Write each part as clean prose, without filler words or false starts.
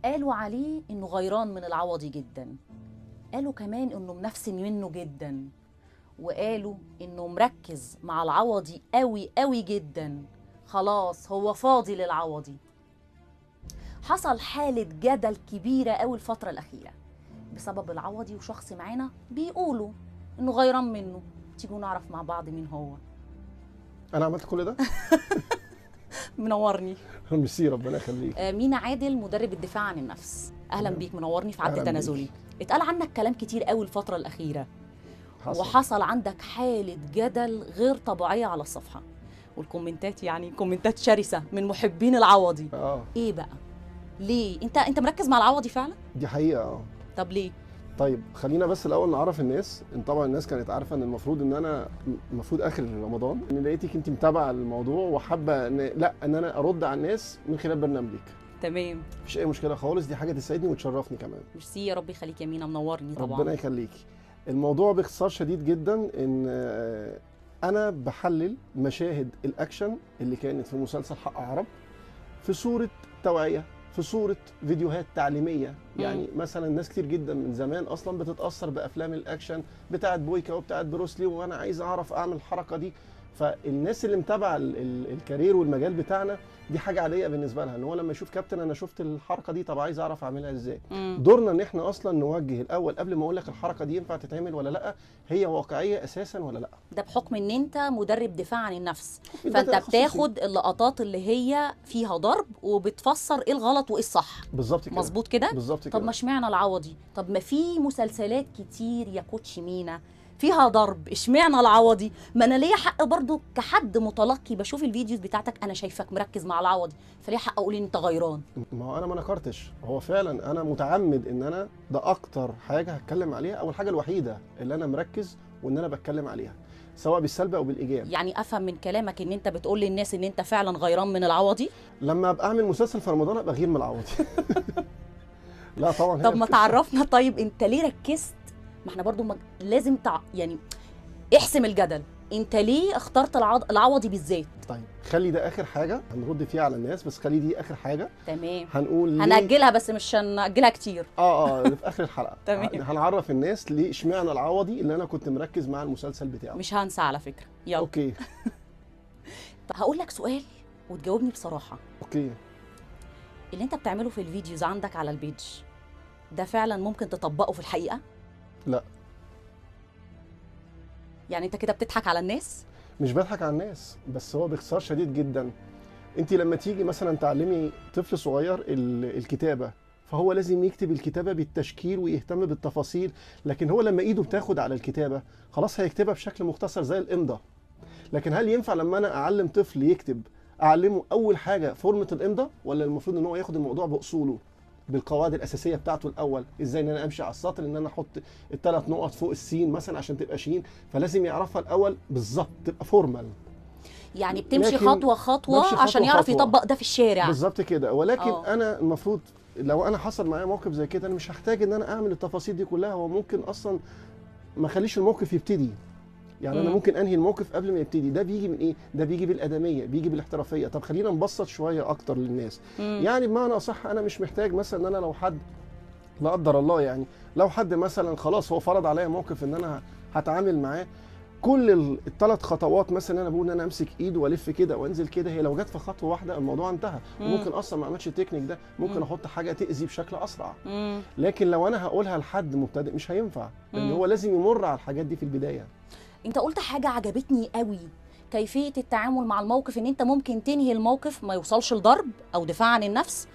قالوا عليه انه غيران من العوضي جدا، قالوا كمان انه منفسن منه جدا، وقالوا انه مركز مع العوضي قوي قوي جدا، خلاص هو فاضي للعوضي. حصل حالة جدل كبيرة قوي الفترة الأخيرة بسبب العوضي وشخص معانا بيقولوا انه غيران منه. تيجوا نعرف مع بعض مين هو. انا عملت كل ده؟ منورني. ميرسي، ربنا يخليك. مينا عادل، مدرب الدفاع عن النفس. اهلا بيك، منورني في عد أهلاً تنازلي. بيك. اتقال عنك كلام كتير قوي الفترة الأخيرة، حصل. وحصل عندك حالة جدل غير طبيعية على الصفحة، والكومنتات يعني كومنتات شرسة من محبين العوضي. ايه بقى؟ ليه؟ انت مركز مع العوضي فعلا؟ دي حقيقة. طب ليه؟ طيب خلينا بس الاول نعرف الناس ان طبعا الناس كانت عارفه ان المفروض ان انا اخر رمضان ان لقيتك انت متابعه الموضوع وحابه ان انا ارد على الناس من خلال برنامجك. تمام، مفيش اي مشكله خالص، دي حاجه تسعدني وتشرفني كمان. ميرسي، يا رب يخليك يا مينا، منورني طبعا. ربنا يخليكي. الموضوع باختصار شديد جدا ان انا بحلل مشاهد الاكشن اللي كانت في مسلسل حق عرب في صوره توعيه، في صوره فيديوهات تعليميه. يعني مثلا ناس كتير جدا من زمان اصلا بتتاثر بافلام الاكشن بتاعت بويكا وبتاعت بروسلي، وانا عايز اعرف اعمل الحركه دي. فالناس اللي متابعه الكارير والمجال بتاعنا دي حاجه عاديه بالنسبه لها، ان هو لما يشوف كابتن انا شفت الحركه دي، طب عايز اعرف اعملها ازاي. دورنا ان احنا اصلا نوجه الاول قبل ما اقول لك الحركه دي ينفع تتعمل ولا لا، هي واقعيه اساسا ولا لا. ده بحكم ان انت مدرب دفاع عن النفس، فانت بتاخد اللقطات اللي هي فيها ضرب وبتفسر ايه الغلط وايه الصح. بالظبط كده. مظبوط كده. بالظبط كده. طب ما اشمعنى العوضي؟ طب ما في مسلسلات كتير يا كوتش مينا فيها ضرب، اشمعنى العوضي؟ ما انا ليا حق برضو كحد متلقي بشوف الفيديوز بتاعتك، انا شايفك مركز مع العوضي، فليه حق اقول ان انت غيران؟ ما هو انا ما نكرتش، هو فعلا انا متعمد ان انا ده اكتر حاجه هتكلم عليها او الحاجه الوحيده اللي انا مركز وان انا بتكلم عليها سواء بالسلب او بالايجاب. يعني افهم من كلامك ان انت بتقول للناس ان انت فعلا غيران من العوضي؟ لما ابقى اعمل مسلسل في رمضان ابقى غير من العوضي. لا طبعا. طب ما تعرفنا، طيب انت ليه ركزت؟ ما احنا برضو لازم يعني احسم الجدل، انت ليه اخترت العوضي بالذات؟ طيب خلي ده اخر حاجه هنرد فيها على الناس، بس خلي دي اخر حاجه. تمام، هنقول هنأجلها بس مش هنأجلها كتير. في اخر الحلقه. تمام. هنعرف الناس ليه اشمعنى العوضي اللي انا كنت مركز مع المسلسل بتاعه. مش هنسى على فكره، يلا. اوكي. هقول لك سؤال وتجاوبني بصراحه. اوكي. اللي انت بتعمله في الفيديوز عندك على البيج ده فعلا ممكن تطبقه في الحقيقه؟ لا. يعني انت كده بتضحك على الناس؟ مش بضحك على الناس، بس هو باختصار شديد جدا، انت لما تيجي مثلا تعلمي طفل صغير الكتابه، فهو لازم يكتب الكتابه بالتشكيل ويهتم بالتفاصيل، لكن هو لما ايده بتاخد على الكتابه خلاص هيكتبها بشكل مختصر زي الامضه. لكن هل ينفع لما انا اعلم طفل يكتب اعلمه اول حاجه فورمه الامضه، ولا المفروض ان هو ياخد الموضوع باصوله بالقواعد الاساسيه بتاعته الاول؟ ازاي ان انا امشي على السطر، ان انا احط الثلاث نقط فوق السين مثلا عشان تبقى شين، فلازم يعرفها الاول بالظبط تبقى فورمال. يعني بتمشي خطوه خطوه عشان يعرف يطبق ده في الشارع. بالظبط كده. ولكن انا المفروض لو انا حصل معايا موقف زي كده انا مش هحتاج ان انا اعمل التفاصيل دي كلها، هو ممكن اصلا ما اخليش الموقف يبتدي. يعني انا ممكن انهي الموقف قبل ما يبتدي. ده بيجي من ايه؟ ده بيجي بالادميه، بيجي بالاحترافيه. طب خلينا نبسط شويه اكتر للناس. يعني بمعنى اصح انا مش محتاج مثلا ان انا لو حد لا قدر الله، يعني لو حد مثلا خلاص هو فرض عليا موقف ان انا هتعامل معاه، كل الثلاث خطوات مثلا انا بقول ان انا امسك ايده والف كده وانزل كده، هي لو جت في خطوه واحده الموضوع انتهى. وممكن اصلا ما اعملش التكنيك ده، ممكن احط حاجه تاذي بشكل اسرع. لكن لو انا هقولها لحد مبتدئ مش هينفع، لان هو لازم يمر على الحاجات دي في البدايه. انت قلت حاجه عجبتني قوي، كيفيه التعامل مع الموقف، ان انت ممكن تنهي الموقف ما يوصلش لضرب او دفاع عن النفس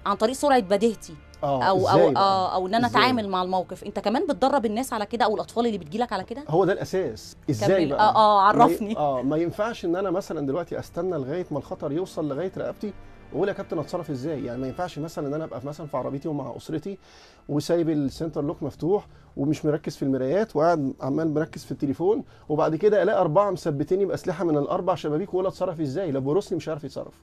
عن طريق سرعه بديهتي، او ان انا اتعامل مع الموقف. انت كمان بتدرب الناس على كده او الاطفال اللي بتجيلك على كده؟ هو ده الاساس. ازاي بقى؟ عرفني. ما ينفعش ان انا مثلا دلوقتي استنى لغايه ما الخطر يوصل لغايه رقبتي واقول يا كابتن اتصرف ازاي. يعني ما ينفعش مثلا ان انا ابقى مثلا في عربيتي ومع اسرتي وسايب السنتر لوك مفتوح ومش مركز في المرايات وقاعد عمال مركز في التليفون، وبعد كده الاقي 4 مثبتيني باسلحه من ال4 شبابيك واقول اتصرف ازاي؟ لا بروسلي مش عارف يتصرف.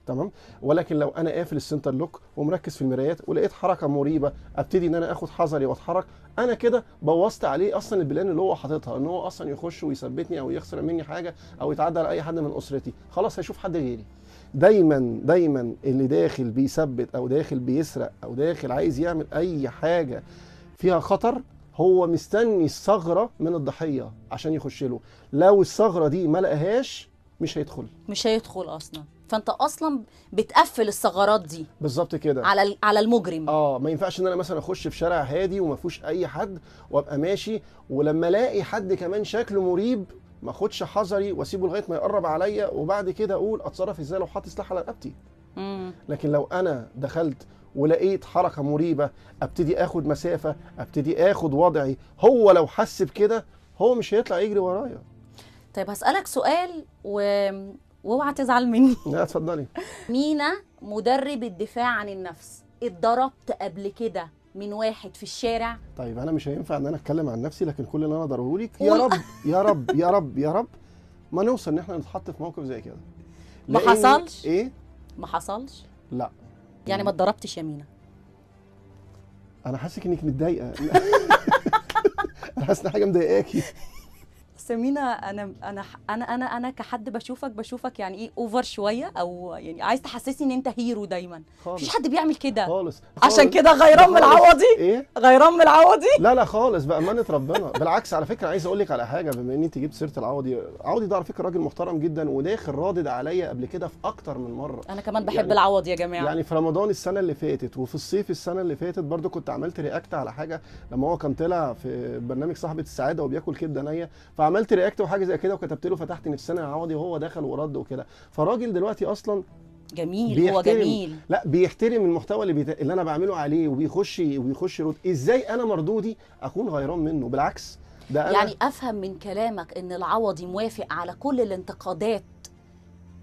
تمام. ولكن لو انا قافل السنتر لوك ومركز في المرايات ولقيت حركه مريبه ابتدي ان انا اخد حذري واتحرك، انا كده بوظت عليه اصلا البلان اللي هو حاططها، ان هو اصلا يخش ويثبتني او يخسر مني حاجه او يتعدى على اي حد من اسرتي. خلاص هيشوف حد غيري. دايما اللي داخل بيثبت او داخل بيسرق او داخل عايز يعمل اي حاجه فيها خطر، هو مستني الثغره من الضحيه عشان يخش له. لو الثغره دي ما لقاهاش مش هيدخل اصلا. فانت اصلا بتقفل الثغرات دي بالظبط كده على المجرم. ما ينفعش ان انا مثلا اخش في شارع هادي وما فيهوش اي حد وابقى ماشي، ولما الاقي حد كمان شكله مريب ما اخدش حذري واسيبه لغايه ما يقرب عليا، وبعد كده اقول اتصرف ازاي لو حاطط سلاح على رقبتي. لكن لو انا دخلت ولقيت حركه مريبه ابتدي اخد مسافه، ابتدي اخد وضعي، هو لو حس بكده هو مش هيطلع يجري ورايا. طيب هسألك سؤال واوعى تزعل مني. لا اتفضلي. مينا مدرب الدفاع عن النفس، اتضربت قبل كده من واحد في الشارع؟ طيب انا مش هينفع ان انا اتكلم عن نفسي، لكن كل اللي انا اقدره لك يا رب يا رب يا رب يا رب ما نوصل ان احنا نتحط في موقف زي كده. ما حصلش؟ ايه؟ ما حصلش؟ لا. يعني ما اتضربتش يا مينا؟ انا حاسك انك متضايقه. انا حاسس ان حاجه مضايقاكي. بس مينا انا كحد بشوفك يعني ايه اوفر شويه، او يعني عايز تحسسني ان انت هيرو دايما. مفيش حد بيعمل كده خالص. عشان كده غيران من العوضي. ايه؟ غيران من العوضي؟ لا خالص بامانه ربنا. بالعكس على فكره عايز اقول لك على حاجه، بما ان انت جبت سيره العوضي ده على فكره راجل محترم جدا وداخل رادد عليا قبل كده في اكتر من مره. انا كمان بحب العوضي يا جماعه. يعني في رمضان السنه اللي فاتت وفي الصيف السنه اللي فاتت برضو كنت عملت رياكت على حاجه لما هو كان طلع في برنامج صاحبه السعاده وبياكل كبده نيه، فعملت رياكت وحاجه زي كده وكتبت له فتحت نفسنا يا عوضي وهو دخل ورد وكده. فالراجل دلوقتي اصلا جميل، هو جميل. لا بيحترم المحتوى اللي انا بعمله عليه وبيخش يرد. ازاي انا مردودي اكون غيران منه؟ بالعكس ده أنا يعني افهم من كلامك ان العوضي موافق على كل الانتقادات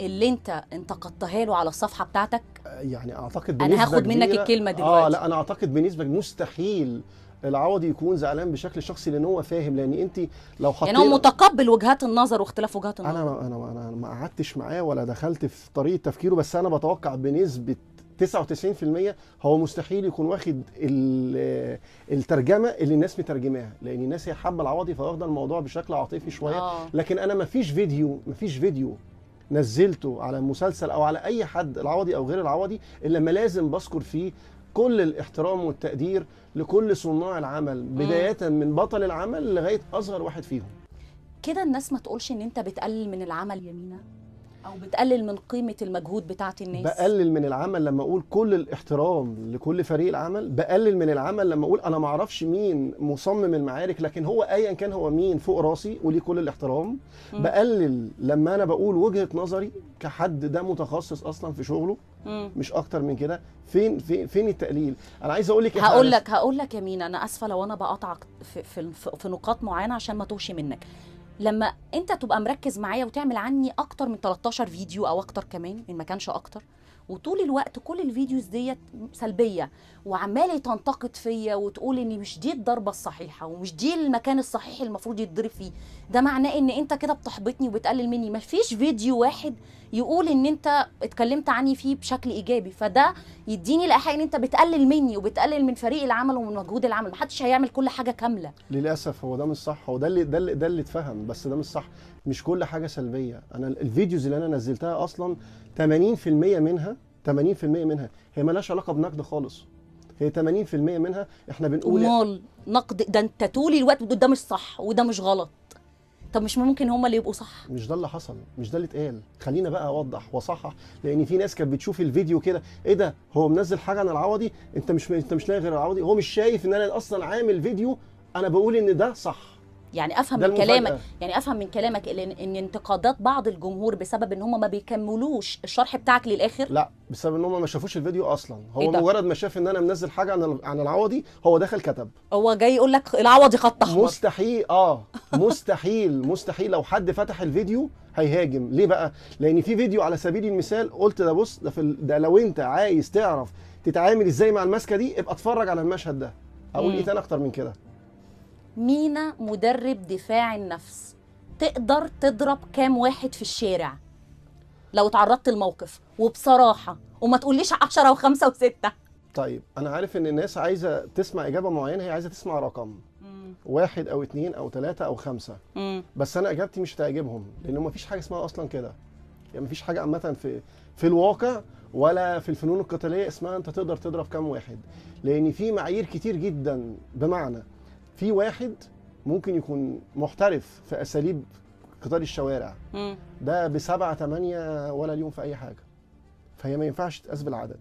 اللي انت انتقدتها له على الصفحه بتاعتك؟ يعني اعتقد بنسبه انا هاخد منك الكلمه دلوقتي. لا انا اعتقد بنسبه مستحيل العوضي يكون زعلان بشكل شخصي، لان هو فاهم. لان انت لو حطيت يعني هو متقبل وجهات النظر واختلاف وجهات النظر. انا ما قعدتش معاه ولا دخلت في طريقه تفكيره، بس انا بتوقع بنسبه 99% هو مستحيل يكون واخد الترجمه اللي الناس مترجماها، لان الناس هي حابه العوضي فواخده الموضوع بشكل عاطفي شويه. لكن انا ما فيش فيديو نزلته على مسلسل او على اي حد العوضي او غير العوضي الا لما لازم بذكر فيه كل الاحترام والتقدير لكل صناع العمل، بدايه من بطل العمل لغايه اصغر واحد فيهم. كده الناس ما تقولش ان انت بتقلل من العمل يا مينا، او بتقلل من قيمه المجهود بتاعت الناس. بقلل من العمل لما اقول كل الاحترام لكل فريق العمل، بقلل من العمل لما اقول انا ما اعرفش مين مصمم المعارك، لكن هو ايا كان هو مين فوق راسي وليه كل الاحترام. بقلل لما انا بقول وجهة نظري كحد ده متخصص اصلا في شغله، مش اكتر من كده. فين التقليل؟ انا عايز اقول لك هقول لك يا مينا، انا اسفه لو انا بقاطعك في نقاط معينه عشان ما توهش منك. لما انت تبقى مركز معايا وتعمل عني اكتر من 13 فيديو او اكتر كمان ان ما كانش اكتر، وطول الوقت كل الفيديوز ديت سلبيه وعماله تنتقد فيا وتقول ان مش دي الضربه الصحيحه ومش دي المكان الصحيح المفروض يتضرب فيه، ده معناه ان انت كده بتحبطني وبتقلل مني. مفيش فيديو واحد يقول ان انت اتكلمت عني فيه بشكل ايجابي، فده يديني الايحاء ان انت بتقلل مني وبتقلل من فريق العمل ومن مجهود العمل. محدش هيعمل كل حاجه كامله. للاسف هو ده مش صح، هو ده اللي اتفهم، بس ده مش صح. مش كل حاجه سلبيه. انا الفيديوز اللي انا نزلتها اصلا 80% منها هي مالهاش علاقه بنقد خالص. هي 80% منها احنا بنقول نقد. ده انت طول الوقت ده مش صح وده مش غلط. طب مش ممكن هما اللي يبقوا صح؟ مش ده اللي حصل، مش ده اللي اتقال. خلينا بقى اوضح واصحح، لان في ناس كانت بتشوف الفيديو كده ايه ده هو منزل حاجه عن العوضي، انت مش لاقي غير العوضي. هو مش شايف ان انا اصلا عامل فيديو انا بقول ان ده صح. يعني افهم من كلامك ان انتقادات بعض الجمهور بسبب ان هم ما بيكملوش الشرح بتاعك للاخر. لا، بسبب ان هم ما شافوش الفيديو اصلا. هو مجرد ما شاف ان انا منزل حاجه عن العوضي هو دخل كتب. هو جاي يقول لك العوضي خط احمر. مستحيل لو حد فتح الفيديو هيهاجم. ليه بقى؟ لان في فيديو على سبيل المثال قلت ده بص ده لو انت عايز تعرف تتعامل ازاي مع الماسكه دي ابقى اتفرج على المشهد ده. اقول ايه تاني اكتر من كده؟ مينا مدرب دفاع النفس، تقدر تضرب كام واحد في الشارع لو تعرضت للموقف؟ وبصراحة وما تقوليش 10 و5 و6. طيب أنا عارف إن الناس عايزة تسمع إجابة معينة، هي عايزة تسمع رقم 1 أو 2 أو 3 أو 5. بس أنا إجابتي مش هتعجبهم، لأن مفيش حاجة اسمها أصلا كده. يعني مفيش حاجة عامة في الواقع ولا في الفنون القتاليه اسمها انت تقدر تضرب كام واحد، لان في معايير كتير جدا. بمعنى في واحد ممكن يكون محترف في اساليب قتال الشوارع، ده ب7 8 ولا اليوم في اي حاجه، فهي ما ينفعش تقاس بالعدد.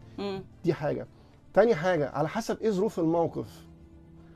دي حاجه. تاني حاجه، على حسب ايه ظروف الموقف،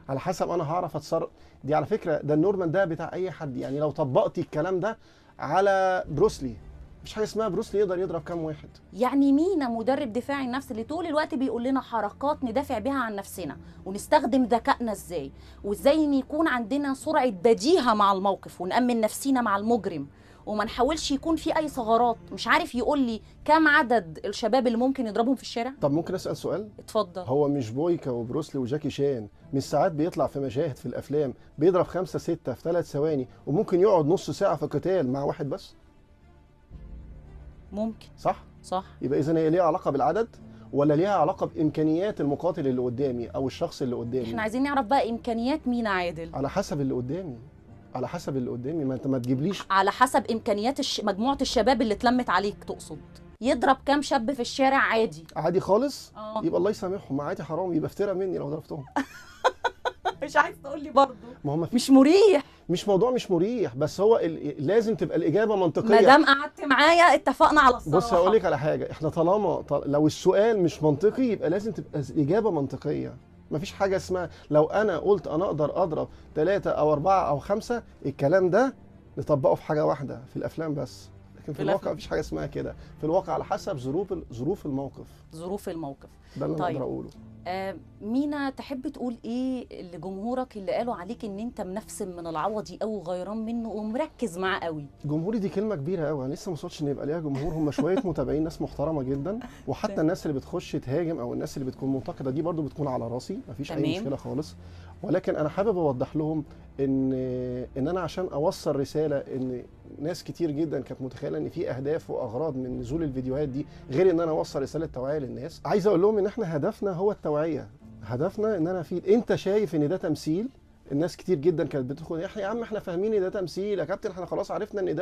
على حسب انا هعرف اتصرف. دي على فكره ده النورمال ده بتاع اي حد، يعني لو طبقتي الكلام ده على بروسلي، مفيش حاجه اسمها بروسلي يقدر يضرب كام واحد. يعني مينا مدرب دفاعي النفس اللي طول الوقت بيقول لنا حركات ندافع بيها عن نفسنا ونستخدم ذكائنا ازاي، وازاي ان يكون عندنا سرعه بديهه مع الموقف ونأمن نفسينا مع المجرم، وما نحاولش يكون في اي ثغرات. مش عارف يقول لي كام عدد الشباب اللي ممكن يضربهم في الشارع؟ طب ممكن اسال سؤال؟ اتفضل. هو مش بويكا وبروسلي وجاكي شان مش ساعات بيطلع في مشاهد في الافلام بيضرب 5 6 في 3 ثواني وممكن يقعد نص ساعه في قتال مع واحد بس؟ ممكن. صح. يبقى اذا هي ليها علاقه بالعدد ولا ليها علاقه بامكانيات المقاتل اللي قدامي او الشخص اللي قدامي؟ احنا عايزين نعرف بقى امكانيات مينا عادل. على حسب اللي قدامي، على حسب اللي قدامي. ما انت ما تجيبليش على حسب امكانيات مجموعه الشباب اللي اتلمت عليك. تقصد يضرب كام شاب في الشارع عادي؟ عادي خالص. يبقى الله يسامحهم، عادي حرام، يبقى افترى مني لو ضربتهم. مش عايز تقول لي برضه ما هو مش مريح. مش موضوع مش مريح، بس هو لازم تبقى الاجابه منطقيه. ما دام قعدت معايا اتفقنا على الصراحه. بص هقول لك على حاجه، احنا طالما لو السؤال مش منطقي يبقى لازم تبقى الاجابه منطقيه. مفيش حاجه اسمها لو انا قلت انا اقدر اضرب 3 أو 4 أو 5، الكلام ده نطبقه في حاجه واحده في الافلام بس، لكن في الواقع مفيش حاجه اسمها كده. في الواقع على حسب ظروف الموقف. ظروف الموقف ده اللي انا اقدر اقوله. مينا، تحب تقول ايه لجمهورك اللي قالوا عليك ان انت منفسم من العوضي او غيران منه ومركز معاه قوي؟ جمهوري دي كلمه كبيره قوي، انا لسه ما وصلتش ان يبقى ليها جمهور. هم شويه متابعين، ناس محترمه جدا، وحتى الناس اللي بتخش تهاجم او الناس اللي بتكون منتقده دي برضو بتكون على راسي، مفيش اي مشكله خالص. ولكن انا حابب اوضح لهم ان انا عشان اوصل رساله، ان ناس كتير جدا كانت متخيله ان في اهداف واغراض من نزول الفيديوهات دي غير ان انا اوصل رساله توعيه للناس. عايز اقول لهم ان احنا هدفنا هو التوعيه، هدفنا ان انا افيد. انت شايف ان ده تمثيل، الناس كتير جدا كانت بتدخل يا عم احنا فاهمين ان ده تمثيل يا كابتن، احنا خلاص عرفنا ان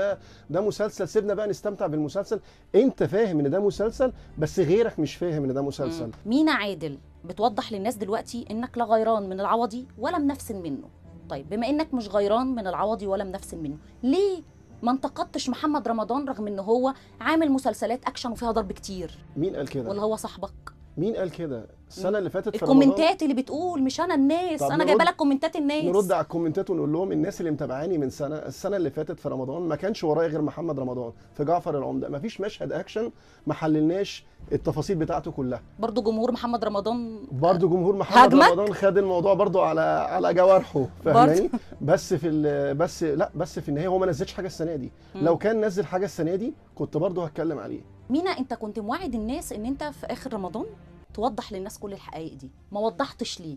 ده مسلسل، سيبنا بقى نستمتع بالمسلسل. انت فاهم ان ده مسلسل بس غيرك مش فاهم ان ده مسلسل. مينا عادل بتوضح للناس دلوقتي انك لا غيران من العوضي ولا منفسن منه. طيب بما انك مش غيران من العوضي ولا منفسن منه، ليه ما انتقدتش محمد رمضان رغم ان هو عامل مسلسلات اكشن وفيها ضرب كتير؟ مين قال كده؟ ولا هو صاحبك؟ مين قال كده؟ السنه اللي فاتت في رمضان الكومنتات اللي بتقول، مش انا الناس، انا جايبه لك كومنتات الناس. نرد على الكومنتات ونقول لهم الناس اللي متابعاني من السنه اللي فاتت في رمضان ما كانش ورايا غير محمد رمضان في جعفر العمده، ما فيش مشهد اكشن ما حللناش التفاصيل بتاعته كلها. برضو جمهور محمد رمضان جمهور محمد رمضان خد الموضوع برضو على جوارحه، فاهماني؟ بس في النهايه هو ما نزلش حاجه السنه دي. لو كان نزل حاجه السنه دي كنت برضو هتكلم عليه. مينا، انت كنت موعد الناس ان انت في اخر رمضان توضح للناس كل الحقائق دي، ما وضحتش ليه؟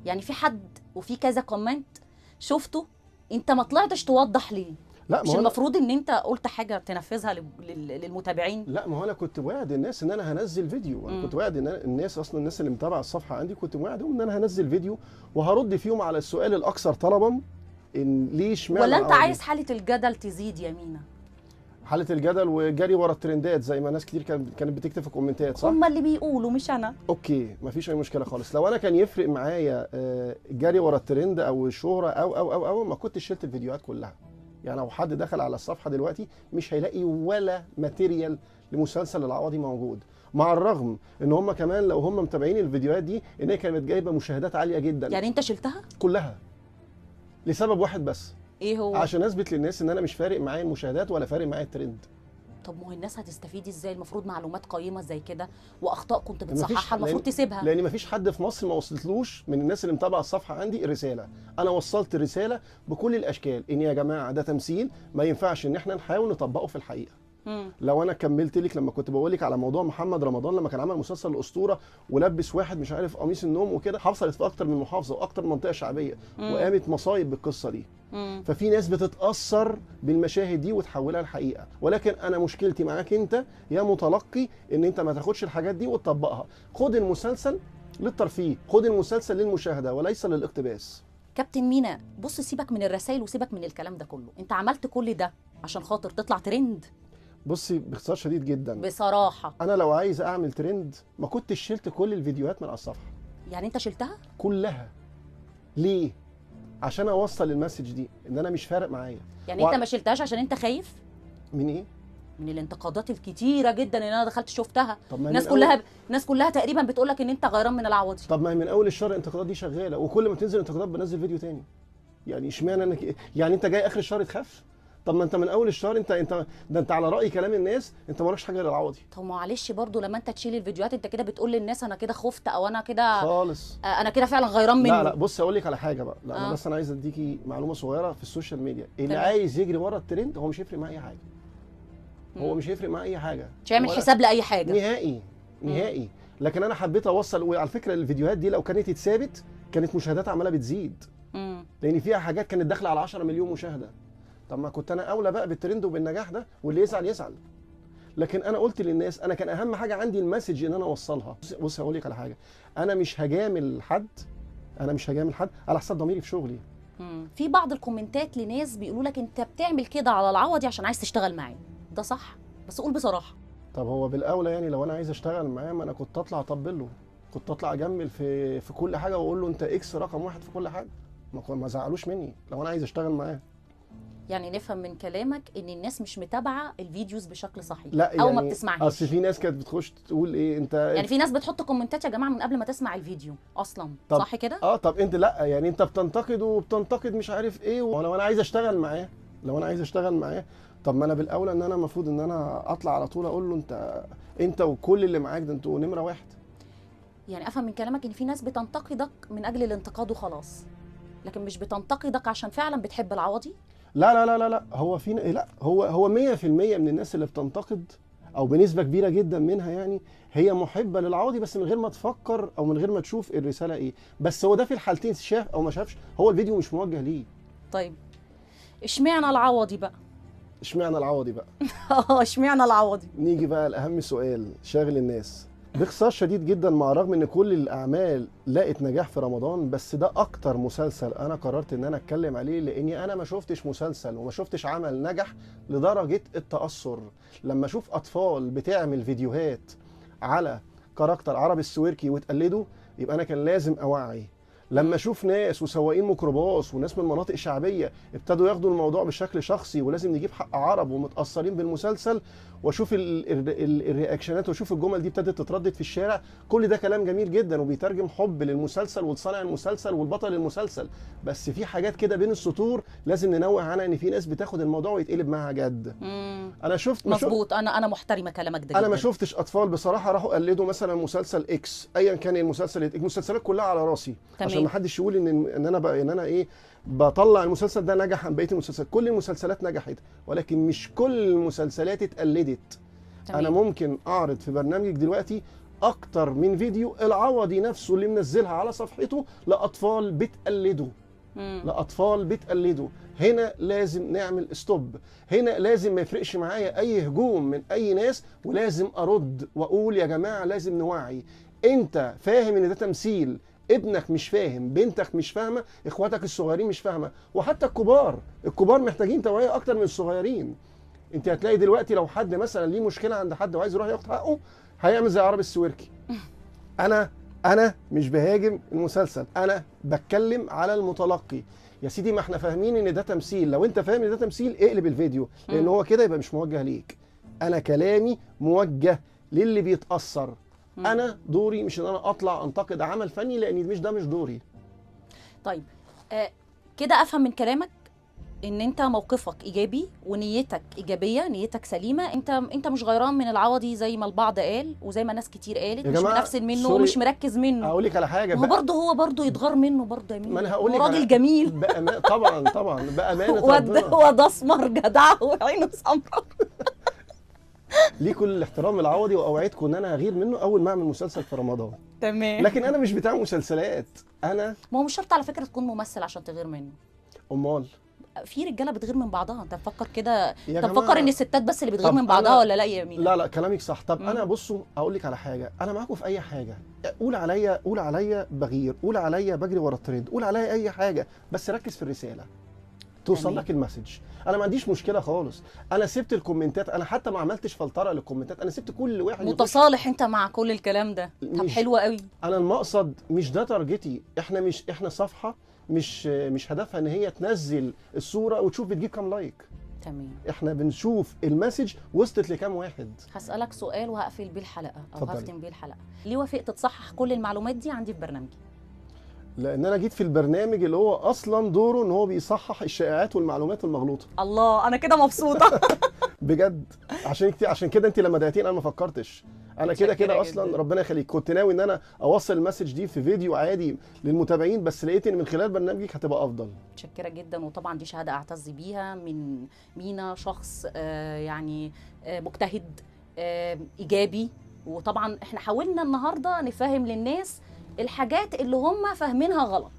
يعني في حد وفي كذا كومنت شفته انت ما طلعتش توضح ليه؟ لا، مش المفروض ان انت قلت حاجه تنفذها للمتابعين؟ لا، ما هو انا كنت واعد الناس ان انا هنزل فيديو. انا كنت واعد ان الناس اصلا الناس اللي متابعه الصفحه عندي كنت واعدهم ان انا هنزل فيديو وهرد فيهم على السؤال الاكثر طلبا، ان ليه اشمعنى. ولا انت عايز حاله الجدل تزيد يا مينا؟ حاله الجدل وجري ورا الترندات زي ما ناس كتير كانت بتكتب في الكومنتات، صح؟ هم اللي بيقولوا مش انا. اوكي، مفيش اي مشكله خالص. لو انا كان يفرق معايا جري ورا الترند او الشهره او ما كنتش شلت الفيديوهات كلها. يعني لو حد دخل على الصفحه دلوقتي مش هيلاقي ولا ماتيريال لمسلسل العوضي موجود، مع الرغم ان هم كمان لو هم متابعين الفيديوهات دي ان هي كانت جايبه مشاهدات عاليه جدا. يعني انت شلتها كلها لسبب واحد بس. ايه هو؟ عشان اثبت للناس ان انا مش فارق معايا المشاهدات ولا فارق معايا الترند. طب ما هو الناس هتستفيد ازاي؟ المفروض معلومات قيمه زي كده واخطاء كنت بتصححها المفروض تسيبها. لان مفيش حد في مصر ما وصلتلوش من الناس اللي متابعه الصفحه عندي الرساله. انا وصلت الرساله بكل الاشكال ان يا جماعه ده تمثيل، ما ينفعش ان احنا نحاول نطبقه في الحقيقه. لو انا كملت لك لما كنت بقول لك على موضوع محمد رمضان لما كان عمل مسلسل الاسطوره ولبس واحد مش عارف قميص النوم وكده، حصلت في اكتر من محافظه واكتر من منطقه شعبيه وقامت مصايب بالقصه دي. ففي ناس بتتاثر بالمشاهد دي وتحولها لحقيقه، ولكن انا مشكلتي معاك انت يا متلقي ان انت ما تاخدش الحاجات دي وتطبقها. خد المسلسل للترفيه، خد المسلسل للمشاهده وليس للاقتباس. كابتن مينا، بص سيبك من الرسائل وسيبك من الكلام ده كله، انت عملت كل ده عشان خاطر تطلع ترند؟ بصي باختصار شديد جدا، بصراحه. انا لو عايز اعمل ترند ما كنتش شلت كل الفيديوهات من على الصفحه يعني انت شلتها؟ كلها. ليه؟ عشان اوصل المسج دي ان انا مش فارق معايا. يعني انت ما شلتهاش عشان انت خايف من ايه؟ من الانتقادات الكتيره جدا اللي انا دخلت شفتها. طب ما الناس كلها تقريبا بتقول لك ان انت غيران من العوضي. طب ما هي من اول الشهر الانتقادات دي شغاله، وكل ما تنزل انتقادات بنزل فيديو تاني. يعني اشمعنى انا يعني انت جاي اخر الشهر تخاف؟ طب ما انت من اول الشهر انت ده انت على راي كلام الناس انت مالكش حاجه غير العوضي. طب معلش برضو لما انت تشيل الفيديوهات انت كده بتقول للناس انا كده خفت او انا كده خالص. انا كده فعلا غيران منه. لا بص اقول لك على حاجه بقى. لا انا بس انا عايز اديكي معلومه صغيره في السوشيال ميديا. اللي تمام. عايز يجري ورا الترند هو مش هيفرق معاه اي حاجه. هو مش هيفرق معاه اي حاجه، مش هيعمل حساب لاي حاجه نهائي. لكن انا حبيت اوصل، وعلى فكره الفيديوهات دي لو كانت اتثابت كانت مشاهدات عماله بتزيد. لان فيها حاجات كانت داخله على 10 مليون مشاهده. طب ما كنت انا اولى بقى بالترند وبالنجاح ده، واللي يزعل يزعل. لكن انا قلت للناس انا كان اهم حاجه عندي المسج ان انا اوصلها. بص هقول لك على حاجه، انا مش هجامل حد على حساب ضميري في شغلي. في بعض الكومنتات لناس بيقولوا لك انت بتعمل كده على العوضي عشان عايز تشتغل معاه، ده صح؟ بس قول بصراحه. طب هو بالاولى يعني لو انا عايز اشتغل معاه ما انا كنت اطلع اطبل له، كنت اطلع اجمل في كل حاجه واقول له انت اكس رقم واحد في كل حاجه، ما زعلوش مني لو انا عايز اشتغل معاه. يعني نفهم من كلامك ان الناس مش متابعه الفيديوز بشكل صحيح، لا او يعني ما بتسمعهاش. اصل في ناس كانت بتخش تقول ايه انت يعني في ناس بتحط كومنتات يا جماعه من قبل ما تسمع الفيديو اصلا، صح كده؟ طب انت لا يعني انت بتنتقد وبتنتقد مش عارف ايه، ولو انا عايز اشتغل معاه طب ما انا بالاولى ان انا المفروض ان انا اطلع على طول اقول له انت وكل اللي معاك ده انتوا نمره واحد. يعني افهم من كلامك ان في ناس بتنتقدك من اجل الانتقاد وخلاص، لكن مش بتنتقدك عشان فعلا بتحب العوضي؟ لا هو في هو 100% من الناس اللي بتنتقد او بنسبه كبيره جدا منها يعني هي محبه للعوضي، بس من غير ما تفكر او من غير ما تشوف الرساله ايه. بس هو ده في الحالتين شاف او ما شافش، هو الفيديو مش موجه ليه. طيب اشمعنى العوضي بقى؟ اشمعنى العوضي؟ نيجي بقى لاهم سؤال شاغل الناس. باختصار شديد جدا، مع رغم ان كل الاعمال لقت نجاح في رمضان، بس ده اكتر مسلسل انا قررت ان انا اتكلم عليه، لاني انا ما شفتش مسلسل وما شفتش عمل نجح لدرجه التاثر. لما اشوف اطفال بتعمل فيديوهات على كاركتر عربي السويركي وتقلده، يبقى انا كان لازم اوعي. لما اشوف ناس وسواقين ميكروباص وناس من مناطق شعبيه ابتدوا ياخدوا الموضوع بشكل شخصي ولازم نجيب حق عرب ومتاثرين بالمسلسل، واشوف الرياكشنات واشوف الجمل دي ابتدت تتردد في الشارع، كل ده كلام جميل جدا وبيترجم حب للمسلسل ولصانع المسلسل والبطل المسلسل. بس في حاجات كده بين السطور لازم ننوه عنها، ان في ناس بتاخد الموضوع ويتقلب معاها جد. انا شفت مظبوط. انا محترمه كلامك ده. انا ما شفتش اطفال بصراحه راحوا قلدوا مثلا مسلسل اكس ايا كان المسلسلات كلها على راسي. تمام. عشان ما حدش يقول ان انا ايه بطلع المسلسل ده نجح عن بقيه المسلسلات. كل المسلسلات نجحت، ولكن مش كل المسلسلات اتقلدت. تمام. انا ممكن اعرض في برنامجك دلوقتي اكتر من فيديو العوضي نفسه اللي منزلها على صفحته لاطفال بتقلده. هنا لازم نعمل ستوب، هنا لازم ما يفرقش معايا اي هجوم من اي ناس، ولازم ارد واقول يا جماعه لازم نوعي. انت فاهم ان ده تمثيل، ابنك مش فاهم، بنتك مش فاهمه، اخواتك الصغيرين مش فاهمه، وحتى الكبار محتاجين توعيه اكتر من الصغيرين. انت هتلاقي دلوقتي لو حد مثلا ليه مشكله عند حد وعايز يروح ياخد حقه هيعمل زي عربي السويركي. انا مش بهاجم المسلسل، انا بتكلم على المتلقي. يا سيدي ما احنا فاهمين ان ده تمثيل، لو انت فاهم ان ده تمثيل اقلب الفيديو، لان هو كده يبقى مش موجه ليك. انا كلامي موجه للي بيتاثر. انا دوري مش ان انا اطلع انتقد عمل فني، لان ده مش دوري. طيب كده افهم من كلامك ان انت موقفك ايجابي ونيتك ايجابيه، نيتك سليمه، انت مش غيران من العوضي زي ما البعض قال وزي ما ناس كتير قالت، مش منفسن منه ومش مركز منه. هقول لك على حاجه، هو برضه يتغار منه برضه يا مين. ما انا هقول لك راجل جميل طبعا بامانه ربنا هو ده اسمر جدع وعينه سمراء. ليه كل الاحترام العوضي، واوعدكم ان انا هغير منه اول ما اعمل مسلسل في رمضان. تمام. لكن انا مش بتاع مسلسلات. ما هو مش شرط على فكره تكون ممثل عشان تغير منه. امال في رجاله بتغير من بعضها، انت مفكر كده؟ انت مفكر ان الستات بس اللي بتغير من بعضها ولا لا يا مين؟ لا كلامك صح. طب انا بصوا اقول لك على حاجه، انا معاكم في اي حاجه. قول عليا بغير، قول عليا بجري ورا الترند، قول عليا اي حاجه، بس ركز في الرساله. توصل تمام. لك المسج. انا ما عنديش مشكله خالص، انا سبت الكومنتات، انا حتى ما عملتش فلتره للكومنتات، انا سبت كل واحد يخش. متصالح انت مع كل الكلام ده؟ طب مش- حلو قوي. انا المقصد مش ده تارجتي، احنا صفحه مش هدفها ان هي تنزل الصوره وتشوف بتجيب كام لايك. تمام. احنا بنشوف المسج وصلت لكام واحد. هسألك سؤال وهقفل بيه الحلقة أو اتفضلي. هختم بيه الحلقة. ليه وافقت تصحح كل المعلومات دي عندي في برنامجي؟ لان انا جيت في البرنامج اللي هو اصلا دوره ان هو بيصحح الشائعات والمعلومات المغلوطه. الله، أنا كده مبسوطة. بجد. عشان كده انت لما دعيتيني انا ما فكرتش، انا كده متشكرة اصلا جداً. ربنا يخليك. كنت ناوي ان انا اوصل المسج دي في فيديو عادي للمتابعين، بس لقيت ان من خلال برنامجك هتبقى افضل. متشكرة جدا، وطبعا دي شهادة أعتز بيها من مينا، شخص يعني مجتهد إيجابي. وطبعا احنا حاولنا النهاردة نفهم للناس الحاجات اللي هم فاهمينها غلط.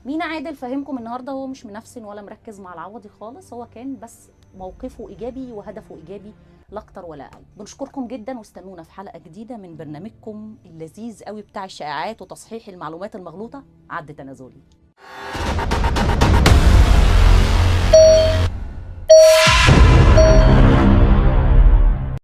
مينا عادل فهمكم النهارده، هو مش منفسن ولا مركز مع العوضي خالص، هو كان بس موقفه إيجابي وهدفه إيجابي، لا أكتر ولا أقل. بنشكركم جدا، واستنونا في حلقة جديدة من برنامجكم اللذيذ قوي بتاع الشائعات وتصحيح المعلومات المغلوطة، عد تنازلي.